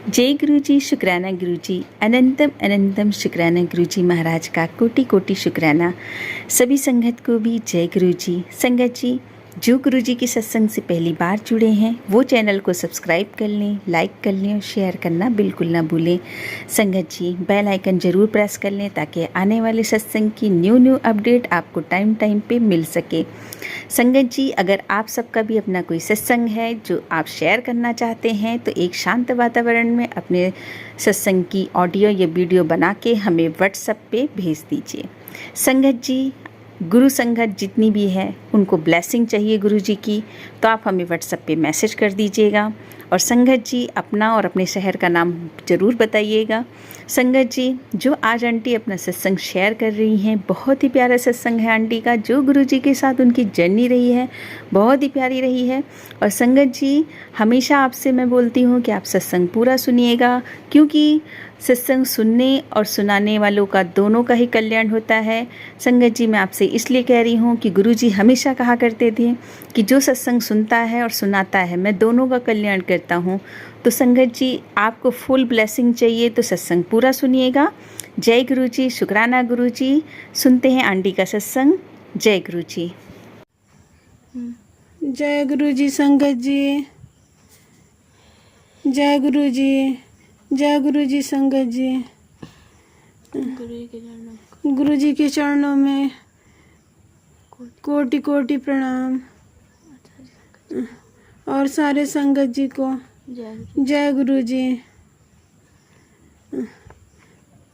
जय गुरु जी, शुक्राना गुरु जी, अनंतम अनंतम शुक्राना गुरु जी महाराज का कोटि कोटि शुक्राना। सभी संगत को भी जय गुरु जी। संगत जी, जो गुरु जी के सत्संग से पहली बार जुड़े हैं वो चैनल को सब्सक्राइब कर लें, लाइक कर लें और शेयर करना बिल्कुल ना भूलें। संगत जी, बेल आइकन ज़रूर प्रेस कर लें ताकि आने वाले सत्संग की न्यू अपडेट आपको टाइम पे मिल सके। संगत जी, अगर आप सबका भी अपना कोई सत्संग है जो आप शेयर करना चाहते हैं तो एक शांत वातावरण में अपने सत्संग की ऑडियो या वीडियो बना के हमें व्हाट्सएप पे भेज दीजिए। संगत जी, गुरु संगत जितनी भी है उनको ब्लेसिंग चाहिए गुरु जी की, तो आप हमें व्हाट्सएप पे मैसेज कर दीजिएगा। और संगत जी, अपना और अपने शहर का नाम ज़रूर बताइएगा। संगत जी, जो आज आंटी अपना सत्संग शेयर कर रही हैं, बहुत ही प्यारा सत्संग है आंटी का। जो गुरु जी के साथ उनकी जर्नी रही है बहुत ही प्यारी रही है। और संगत जी, हमेशा आपसे मैं बोलती हूँ कि आप सत्संग पूरा सुनिएगा, क्योंकि सत्संग सुनने और सुनाने वालों का दोनों का ही कल्याण होता है। संगत जी, मैं आपसे इसलिए कह रही हूँ कि गुरु जी हमेशा कहा करते थे कि जो सत्संग सुनता है और सुनाता है मैं दोनों का कल्याण करता हूँ। तो संगत जी, आपको फुल ब्लेसिंग चाहिए तो सत्संग पूरा सुनिएगा। जय गुरु जी, शुक्राना गुरु जी। सुनते हैं आंटी का सत्संग। जय गुरु जी। जय गुरु जी। संगत जी, जय गुरु जी, जय गुरु जी। संगत जी, गुरु जी के चरणों में कोटि कोटि प्रणाम। और सारे संगत जी को जय गुरु जी।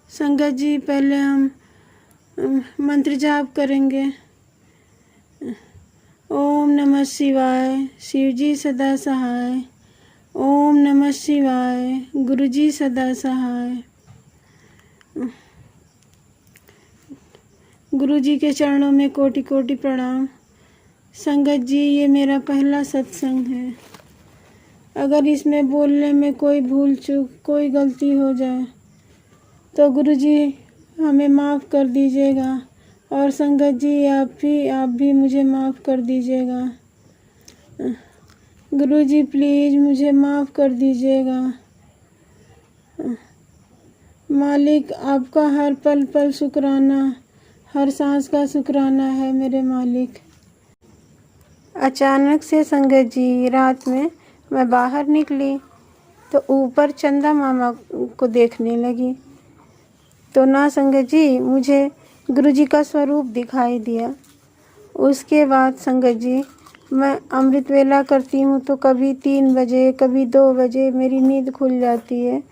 संगत जी, पहले हम मंत्र जाप करेंगे। ओम नमः शिवाय, शिव जी सदा सहाय। ओम नमः शिवाय, गुरु जी सदा सहाय। गुरु जी के चरणों में कोटि कोटि प्रणाम। संगत जी, ये मेरा पहला सत्संग है। अगर इसमें बोलने में कोई भूल चूक, कोई गलती हो जाए तो गुरु जी हमें माफ़ कर दीजिएगा। और संगत जी, आप भी मुझे माफ़ कर दीजिएगा। गुरु जी, प्लीज़ मुझे माफ़ कर दीजिएगा। मालिक, आपका हर पल पल शुक्राना, हर सांस का शुक्राना है मेरे मालिक। अचानक से संगत जी, रात में मैं बाहर निकली तो ऊपर चंदा मामा को देखने लगी। तो ना संगत जी, मुझे गुरु जी का स्वरूप दिखाई दिया। उसके बाद संगत जी, मैं अमृत वेला करती हूँ तो कभी 3 बजे, कभी 2 बजे मेरी नींद खुल जाती है।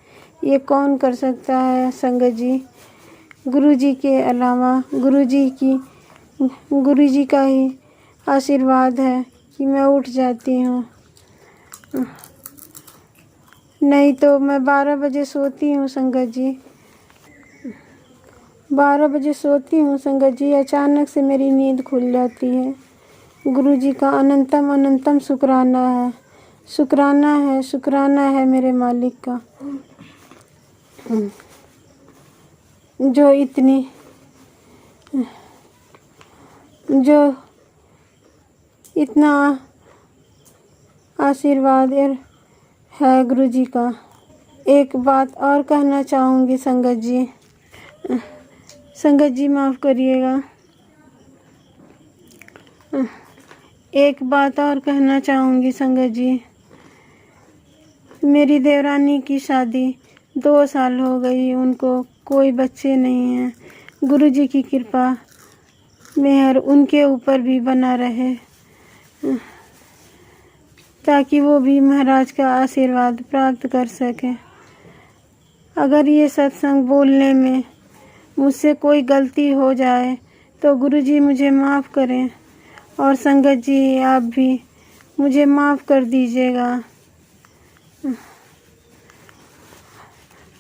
ये कौन कर सकता है संगत जी? गुरु जी के अलावा गुरु जी का ही आशीर्वाद है कि मैं उठ जाती हूँ। नहीं तो मैं 12 बजे सोती हूँ संगत जी। 12 बजे सोती हूँ संगत जी, अचानक से मेरी नींद खुल जाती है। गुरु जी का अनंतम अनंतम शुक्राना है, शुक्राना है, शुक्राना है मेरे मालिक का, जो इतना आशीर्वाद है गुरु जी का। एक बात और कहना चाहूँगी संगत जी। संगत जी, माफ़ करिएगा। एक बात और कहना चाहूँगी संगत जी। मेरी देवरानी की शादी 2 साल हो गई, उनको कोई बच्चे नहीं हैं। गुरु जी की कृपा मेहर उनके ऊपर भी बना रहे, ताकि वो भी महाराज का आशीर्वाद प्राप्त कर सके। अगर ये सत्संग बोलने में मुझसे कोई गलती हो जाए तो गुरु जी मुझे माफ़ करें। और संगत जी, आप भी मुझे माफ़ कर दीजिएगा।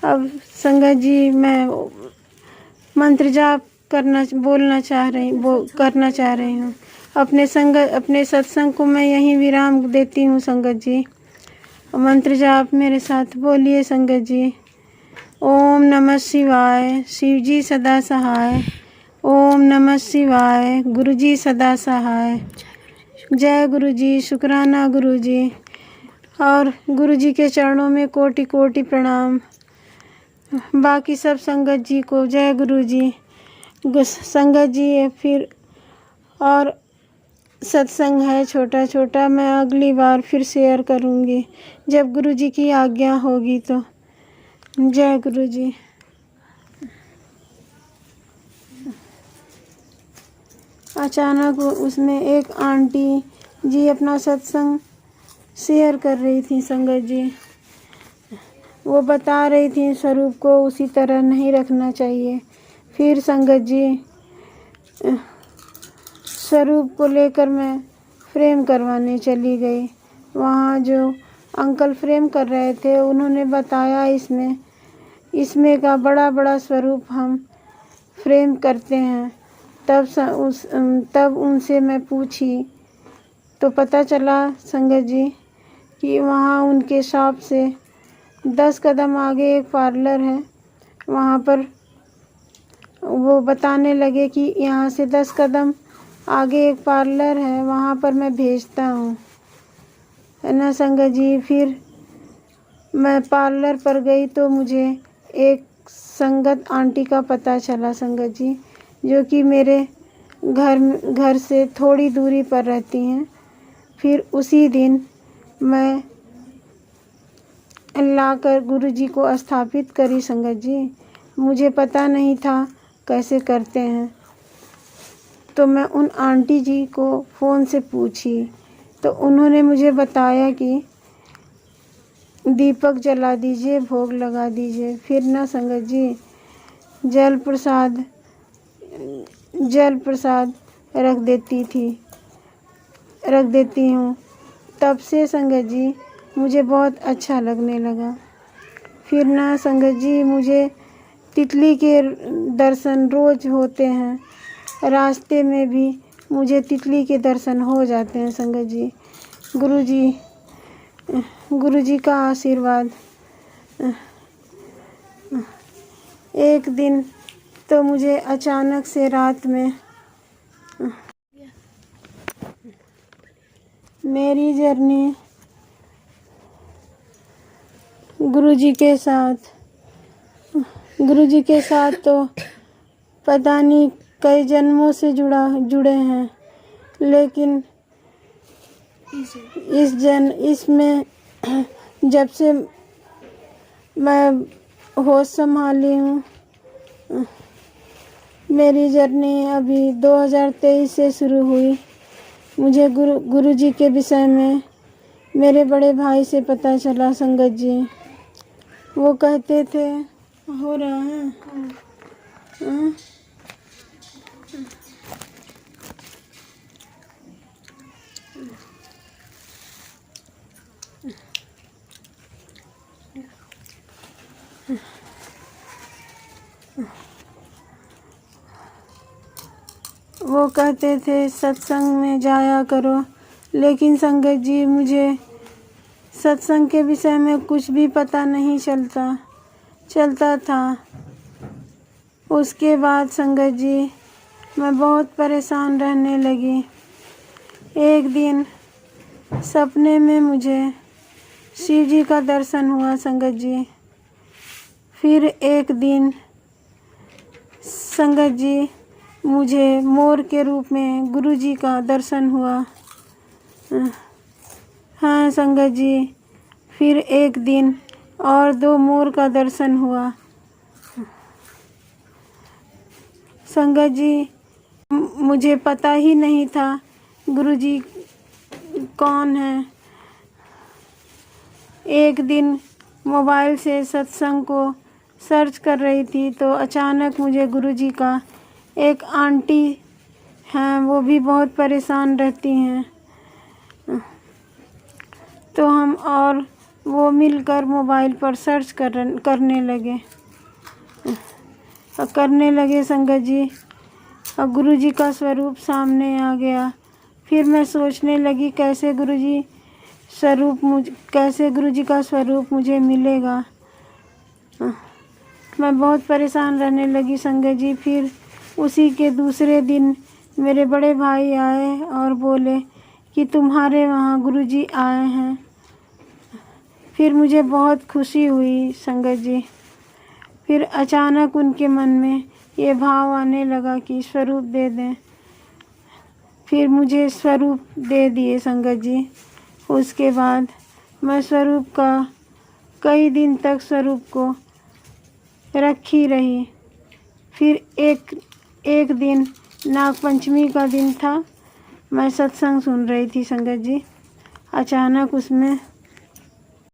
अब संगत जी, मैं मंत्र जाप करना चाह रही हूँ। अपने सत्संग को मैं यहीं विराम देती हूँ संगत जी। मंत्र जाप मेरे साथ बोलिए संगत जी। ओम नमः शिवाय, शिव जी सदा सहाय। ओम नमः शिवाय, गुरु जी सदा सहाय। जय गुरु जी, शुक्राना गुरु जी। और गुरुजी के चरणों में कोटि कोटि प्रणाम। बाकी सब संगत जी को जय गुरुजी। संगत जी फिर और सत्संग है छोटा छोटा, मैं अगली बार फिर शेयर करूँगी जब गुरुजी की आज्ञा होगी तो। जय गुरुजी। अचानक उसमें एक आंटी जी अपना सत्संग शेयर कर रही थी संगत जी। वो बता रही थी स्वरूप को उसी तरह नहीं रखना चाहिए। फिर संगत जी स्वरूप को लेकर मैं फ्रेम करवाने चली गई। वहाँ जो अंकल फ्रेम कर रहे थे उन्होंने बताया इसमें का बड़ा बड़ा स्वरूप हम फ्रेम करते हैं। तब उनसे मैं पूछी तो पता चला संगत जी कि वहाँ उनके शॉप से 10 कदम आगे एक पार्लर है। वहाँ पर वो बताने लगे कि यहाँ से 10 कदम आगे एक पार्लर है, वहाँ पर मैं भेजता हूँ, है ना संगत जी। फिर मैं पार्लर पर गई तो मुझे एक संगत आंटी का पता चला संगत जी, जो कि मेरे घर से थोड़ी दूरी पर रहती हैं। फिर उसी दिन मैं लाकर गुरुजी को स्थापित करी संगत जी। मुझे पता नहीं था कैसे करते हैं, तो मैं उन आंटी जी को फ़ोन से पूछी तो उन्होंने मुझे बताया कि दीपक जला दीजिए, भोग लगा दीजिए। फिर ना संगत जी जल प्रसाद रख देती हूँ। तब से संगत जी मुझे बहुत अच्छा लगने लगा। फिर ना संगत जी मुझे तितली के दर्शन रोज़ होते हैं, रास्ते में भी मुझे तितली के दर्शन हो जाते हैं संगत जी। गुरुजी का आशीर्वाद। एक दिन तो मुझे अचानक से रात में मेरी जर्नी गुरुजी के साथ तो पता नहीं कई जन्मों से जुड़े हैं, लेकिन इसमें जब से मैं होश संभाली हूँ, मेरी जर्नी अभी 2023 से शुरू हुई। मुझे गुरुजी के विषय में मेरे बड़े भाई से पता चला संगत जी। वो कहते थे हो रहा है वो कहते थे सत्संग में जाया करो, लेकिन संगत जी मुझे सत्संग के विषय में कुछ भी पता नहीं चलता था। उसके बाद संगत जी मैं बहुत परेशान रहने लगी। एक दिन सपने में मुझे शिव जी का दर्शन हुआ संगत जी। फिर एक दिन संगत जी मुझे मोर के रूप में गुरुजी का दर्शन हुआ। हाँ संगत जी, फिर एक दिन और 2 मोर का दर्शन हुआ संगत जी। मुझे पता ही नहीं था गुरुजी कौन है। एक दिन मोबाइल से सत्संग को सर्च कर रही थी तो अचानक मुझे गुरुजी का एक आंटी हैं, वो भी बहुत परेशान रहती हैं, तो हम और वो मिलकर मोबाइल पर सर्च करने लगे संगत जी। और गुरुजी का स्वरूप सामने आ गया। फिर मैं सोचने लगी कैसे गुरुजी का स्वरूप मुझे मिलेगा। मैं बहुत परेशान रहने लगी संगत जी। फिर उसी के दूसरे दिन मेरे बड़े भाई आए और बोले कि तुम्हारे वहाँ गुरुजी आए हैं। फिर मुझे बहुत खुशी हुई संगत जी। फिर अचानक उनके मन में ये भाव आने लगा कि स्वरूप दे दें। फिर मुझे स्वरूप दे दिए संगत जी। उसके बाद मैं स्वरूप का कई दिन तक स्वरूप को रखी रही। फिर एक दिन नागपंचमी का दिन था, मैं सत्संग सुन रही थी संगत जी। अचानक उसमें